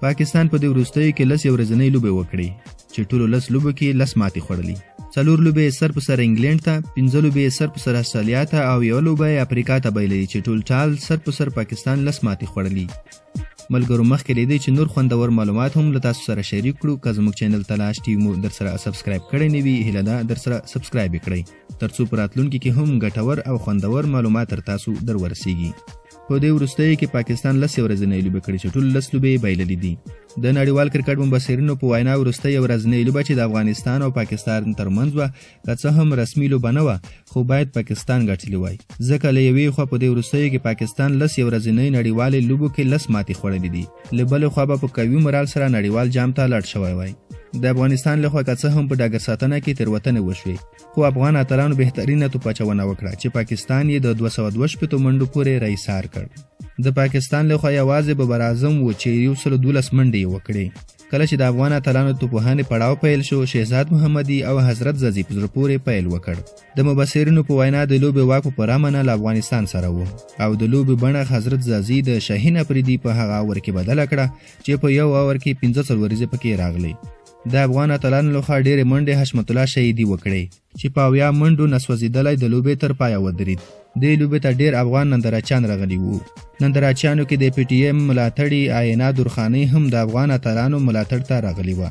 پاکستان په دې وروستیو کې 10 ورځنۍ لوبې وکړې چې ټولو 10 لوبو کې 10 ماتې خوړلې. 4 لوبې سر په سر انګلند ته، 15 لوبې سر په سر استرالیا ته او یو لوبه افریقا ته بایللې چې ټول ټال سر په سر پاکستان 10 ماتې خوړلې. ملګرو مخکې لیدې چې نور خوندور معلومات هم له تاسو سره شریک کړو. که زموږ چینل تلاش ټي مو در سره سبسکرایب کړی نه وي، هیله ده در سره سبسکرایب کړئ ترڅو په راتلونکي کې هم ګټور او خوندور معلومات تر تاسو در ورسیږي. په دې وروستیو کې پاکستان 10 ورځنۍ لوبې کړې چې ټول 10 لوبې بایللې دي. د نړیوال کرکټ مبصرینو په وینا وروستۍ ورځنۍ لوبه چې د افغانستان او پاکستان ترمنځ وه، که څه هم رسمي لوبه نه وه خو باید پاکستان ګټلې وای، ځکه له یوې خوا په دې وروستیو کې پاکستان 10 ورځنۍ نړیوالې لوبو کې 10 ماتې خوړلې دي، له بلې خوا به په قوي مورال سره نړیوال جام ته لاړ شوی وای. د افغانستان لخوا که څه هم په ډګر ساتنه کې تېروتنې وشوې خو افغان اتلانو بهترینه توپچونه وکړه چې پاکستان یې د 222 منډو پورې رایسار کړ. د پاکستان لخوا یوازې ببر اعظم و چې 112 منډې وکړې. کله چې د افغان اتلانو توپوهانې پړاو پیل شو، شهزاد محمدي او حضرت زازي په زړه پورې پیل وکړ. د مبصرینو په وینا د لوبې واک په پوره معنی له افغانستان سره و او د لوبې بڼه حضرت زازي د شاهین افریدي په هغه اور کې بدله کړه چې په یو اور کې 15 ورځې پکې راغلي. د افغان اتلانو لخوا ډېرې منډې حشمت الله شهیدي وکړې چې په 80 منډو نسوځېدلی د لوبې تر پایه ودرېد. دې لوبې ته ډېر افغان نندارچیان راغلي وو. نندارچیانو کې د پی ټي ایم ملاتړي آینا درخانۍ هم د افغان اتلانو ملاتړ ته راغلي وه.